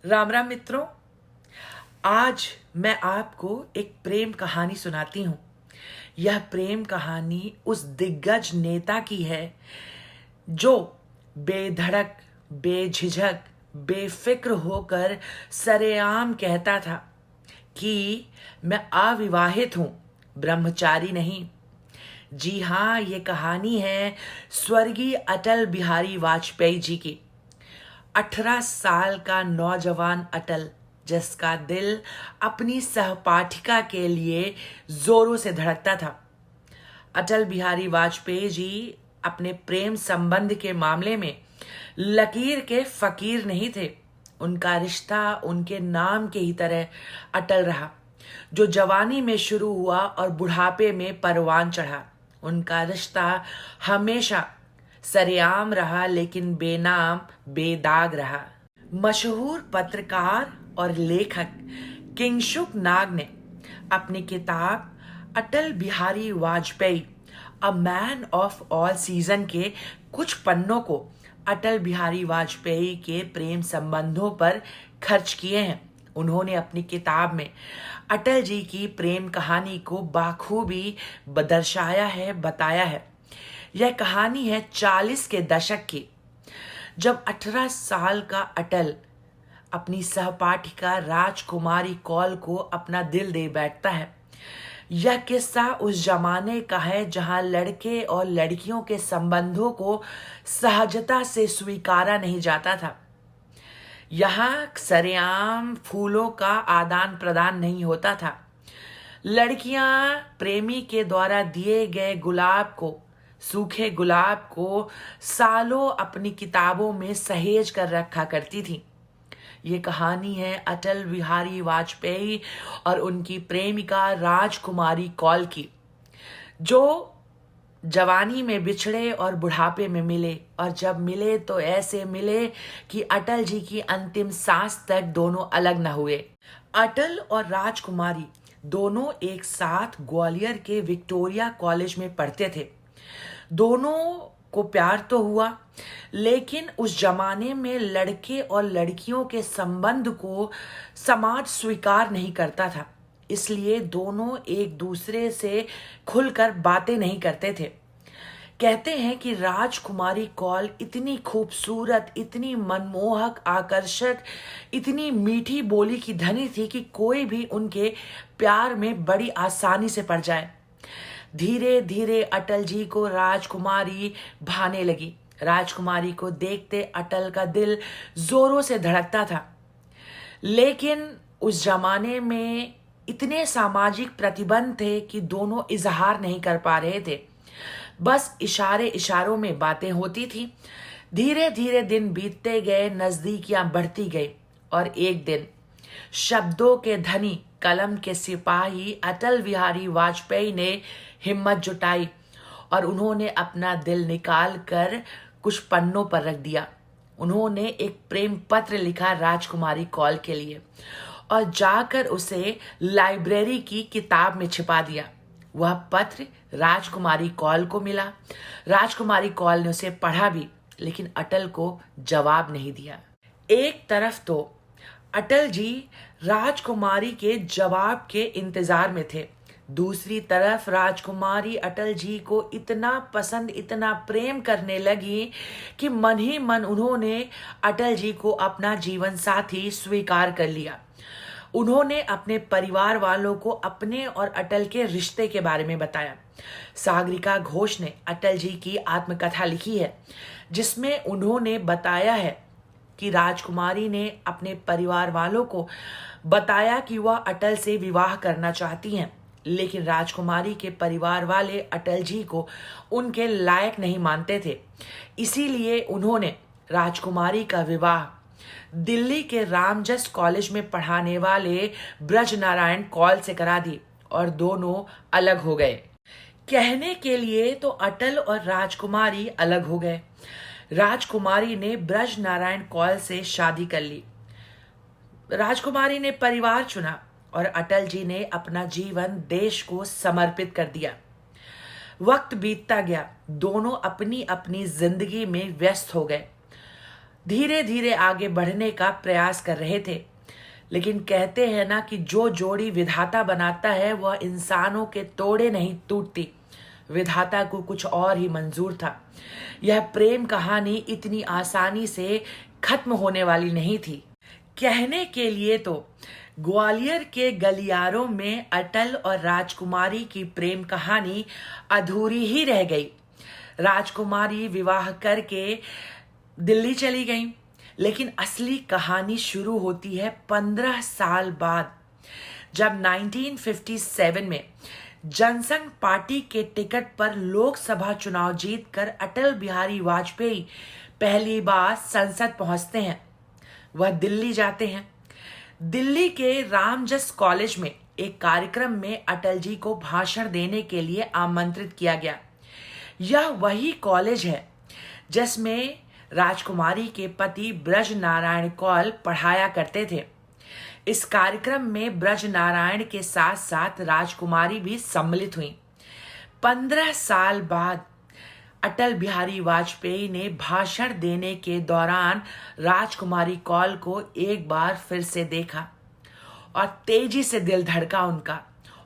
राम राम मित्रों। आज मैं आपको एक प्रेम कहानी सुनाती हूँ। यह प्रेम कहानी उस दिग्गज नेता की है जो बेधड़क, बेझिझक, बेफिक्र होकर सरेआम कहता था कि मैं अविवाहित हूँ, ब्रह्मचारी नहीं। जी हाँ, ये कहानी है स्वर्गीय अटल बिहारी वाजपेयी जी की। 18 साल का नौजवान अटल, जिसका दिल अपनी सहपाठिका के लिए जोरों से धड़कता था। अटल बिहारी वाजपेयी जी अपने प्रेम संबंध के मामले में लकीर के फकीर नहीं थे। उनका रिश्ता उनके नाम के ही तरह अटल रहा, जो जवानी में शुरू हुआ और बुढ़ापे में परवान चढ़ा। उनका रिश्ता हमेशा सरेआम रहा, लेकिन बेनाम बेदाग रहा। मशहूर पत्रकार और लेखक किंगशुक नाग ने अपनी किताब Atal Bihari Vajpayee a man of all season के कुछ पन्नों को अटल बिहारी वाजपेयी के प्रेम संबंधों पर खर्च किए हैं। उन्होंने अपनी किताब में अटल जी की प्रेम कहानी को बाखूबी दर्शाया है, बताया है। यह कहानी है 40 के दशक की, जब 18 साल का अटल अपनी सहपाठिका राजकुमारी कौल को अपना दिल दे बैठता है। यह किस्सा उस जमाने का है जहां लड़के और लड़कियों के संबंधों को सहजता से स्वीकारा नहीं जाता था। यहाँ सरेआम फूलों का आदान प्रदान नहीं होता था। लड़कियां प्रेमी के द्वारा दिए गए गुलाब को, सूखे गुलाब को सालों अपनी किताबों में सहेज कर रखा करती थी। ये कहानी है अटल बिहारी वाजपेयी और उनकी प्रेमिका राजकुमारी कौल की, जो जवानी में बिछड़े और बुढ़ापे में मिले, और जब मिले तो ऐसे मिले कि अटल जी की अंतिम सांस तक दोनों अलग न हुए। अटल और राजकुमारी दोनों एक साथ ग्वालियर के विक्टोरिया कॉलेज में पढ़ते थे। दोनों को प्यार तो हुआ, लेकिन उस जमाने में लड़के और लड़कियों के संबंध को समाज स्वीकार नहीं करता था, इसलिए दोनों एक दूसरे से खुलकर बातें नहीं करते थे। कहते हैं कि राजकुमारी कौल इतनी खूबसूरत, इतनी मनमोहक, आकर्षक, इतनी मीठी बोली की धनी थी कि कोई भी उनके प्यार में बड़ी आसानी से पड़ जाए। धीरे धीरे अटल जी को राजकुमारी भाने लगी। राजकुमारी को देखते अटल का दिल जोरों से धड़कता था, लेकिन उस जमाने में इतने सामाजिक प्रतिबंध थे कि दोनों इजहार नहीं कर पा रहे थे। बस इशारे इशारों में बातें होती थी। धीरे धीरे दिन बीतते गए, नजदीकियां बढ़ती गई, और एक दिन शब्दों के धनी, कलम के सिपाही अटल बिहारी वाजपेयी ने हिम्मत जुटाई और उन्होंने अपना दिल निकाल कर कुछ पन्नों पर रख दिया। उन्होंने एक प्रेम पत्र लिखा राजकुमारी कौल के लिए और जाकर उसे लाइब्रेरी की किताब में छिपा दिया। वह पत्र राजकुमारी कौल को मिला। राजकुमारी कौल ने उसे पढ़ा भी, लेकिन अटल को जवाब नहीं दिया। एक तरफ तो अटल जी राजकुमारी के जवाब के इंतजार में थे, दूसरी तरफ राजकुमारी अटल जी को इतना पसंद, इतना प्रेम करने लगी कि मन ही मन उन्होंने अटल जी को अपना जीवन साथी स्वीकार कर लिया। उन्होंने अपने परिवार वालों को अपने और अटल के रिश्ते के बारे में बताया। सागरिका घोष ने अटल जी की आत्मकथा लिखी है, जिसमें उन्होंने बताया है कि राजकुमारी ने अपने परिवार वालों को बताया कि वह अटल से विवाह करना चाहती हैं, लेकिन राजकुमारी के परिवार वाले अटल जी को उनके लायक नहीं मानते थे। इसीलिए उन्होंने राजकुमारी का विवाह दिल्ली के रामजस कॉलेज में पढ़ाने वाले ब्रज नारायण कौल से करा दी और दोनों अलग हो गए। कहने के लिए तो अटल और राजकुमारी अलग हो गए। राजकुमारी ने ब्रज नारायण कौल से शादी कर ली। राजकुमारी ने परिवार चुना और अटल जी ने अपना जीवन देश को समर्पित कर दिया। वक्त बीतता गया, दोनों अपनी अपनी जिंदगी में व्यस्त हो गए। धीरे धीरे आगे बढ़ने का प्रयास कर रहे थे। लेकिन कहते हैं ना कि जो जोड़ी विधाता बनाता है वह इंसानों के तोड़े नहीं टूटती। विधाता को कुछ और ही मंजूर था। यह प्रेम कहानी इतनी आसानी से खत्म होने वाली नहीं थी। कहने के लिए तो ग्वालियर के गलियारों में अटल और राजकुमारी की प्रेम कहानी अधूरी ही रह गई। राजकुमारी विवाह करके दिल्ली चली गई, लेकिन असली कहानी शुरू होती है 15 साल बाद, जब 1957 में जनसंघ पार्टी के टिकट पर लोकसभा चुनाव जीतकर अटल बिहारी वाजपेयी पहली बार संसद पहुंचते हैं। वह दिल्ली जाते हैं। दिल्ली के रामजस कॉलेज में एक कार्यक्रम में अटल जी को भाषण देने के लिए आमंत्रित किया गया। यह वही कॉलेज है जिसमें राजकुमारी के पति ब्रज नारायण कौल पढ़ाया करते थे। इस कार्यक्रम में ब्रज नारायण के साथ साथ राजकुमारी भी सम्मिलित हुई। 15 साल बाद अटल बिहारी वाजपेयी ने भाषण देने के दौरान राजकुमारी कौल को एक बार फिर से देखा और तेजी से दिल धड़का उनका,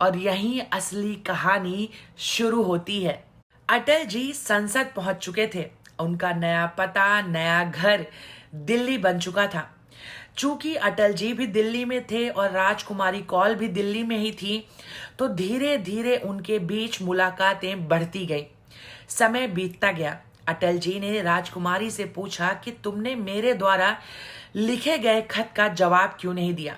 और यहीं असली कहानी शुरू होती है। अटल जी संसद पहुंच चुके थे। उनका नया पता, नया घर दिल्ली बन चुका था। चूंकि अटल जी भी दिल्ली में थे और राजकुमारी कौल भी दिल्ली में ही थी, तो धीरे धीरे उनके बीच मुलाकातें बढ़ती गई। समय बीतता गया। अटल जी ने राजकुमारी से पूछा कि तुमने मेरे द्वारा लिखे गए खत का जवाब क्यों नहीं दिया।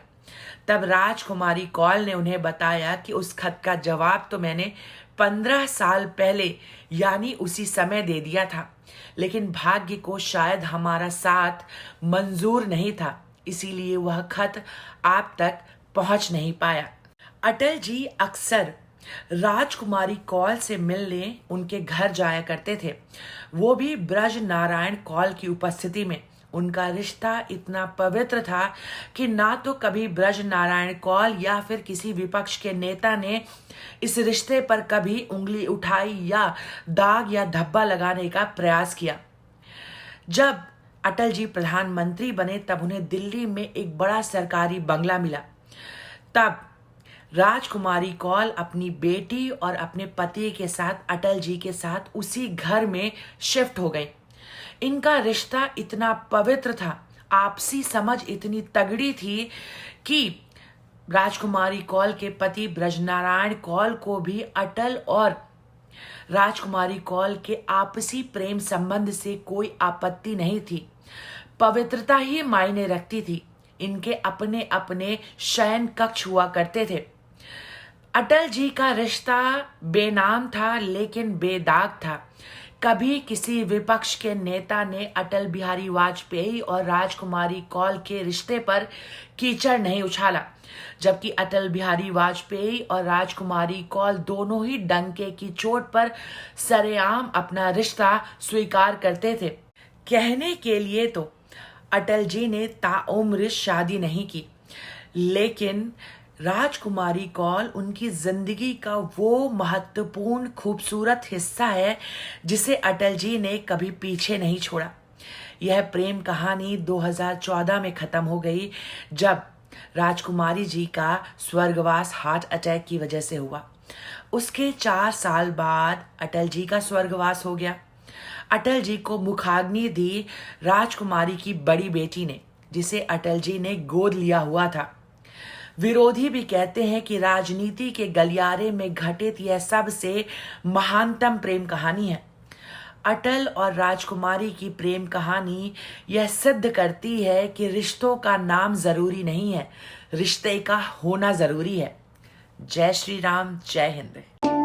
तब राजकुमारी कौल ने उन्हें बताया कि उस खत का जवाब तो मैंने 15 साल पहले यानी उसी समय दे दिया था, लेकिन भाग्य को शायद हमारा साथ मंजूर नहीं था, इसीलिए वह खत आप तक पहुंच नहीं पाया। अटल जी अक्सर राजकुमारी कौल से मिलने उनके घर जाया करते थे, वो भी ब्रज नारायण कौल की उपस्थिति में। उनका रिश्ता इतना पवित्र था कि ना तो कभी ब्रज नारायण कौल या फिर किसी विपक्ष के नेता ने इस रिश्ते पर कभी उंगली उठाई या दाग या धब्बा लगाने का प्रयास किया। जब अटल जी प्रधानमंत्री बने तब उन्हें दिल्ली में एक बड़ा सरकारी बंगला मिला। तब राजकुमारी कौल अपनी बेटी और अपने पति के साथ अटल जी के साथ उसी घर में शिफ्ट हो गई। इनका रिश्ता इतना पवित्र था, आपसी समझ इतनी तगड़ी थी कि राजकुमारी कौल के पति ब्रजनारायण कौल को भी अटल और राजकुमारी कौल के आपसी प्रेम संबंध से कोई आपत्ति नहीं थी। पवित्रता ही मायने रखती थी। इनके अपने अपने शयन कक्ष हुआ करते थे। अटल जी का रिश्ता बेनाम था लेकिन बेदाग था। कभी किसी विपक्ष के नेता ने अटल बिहारी वाजपेयी और राजकुमारी कौल के रिश्ते पर कीचड़ नहीं उछाला, जबकि अटल बिहारी वाजपेयी और राजकुमारी कौल दोनों ही डंके की चोट पर सरेआम अपना रिश्ता स्वीकार करते थे। कहने के लिए तो अटल जी ने ताउम्र शादी नहीं की, लेकिन राजकुमारी कौल उनकी जिंदगी का वो महत्वपूर्ण खूबसूरत हिस्सा है जिसे अटल जी ने कभी पीछे नहीं छोड़ा। यह प्रेम कहानी 2014 में खत्म हो गई, जब राजकुमारी जी का स्वर्गवास हार्ट अटैक की वजह से हुआ। उसके 4 साल बाद अटल जी का स्वर्गवास हो गया। अटल जी को मुखाग्नि दी राजकुमारी की बड़ी बेटी ने, जिसे अटल जी ने गोद लिया हुआ था। विरोधी भी कहते हैं कि राजनीति के गलियारे में घटित यह सबसे महानतम प्रेम कहानी है। अटल और राजकुमारी की प्रेम कहानी यह सिद्ध करती है कि रिश्तों का नाम जरूरी नहीं है, रिश्ते का होना जरूरी है। जय श्री राम, जय हिंद।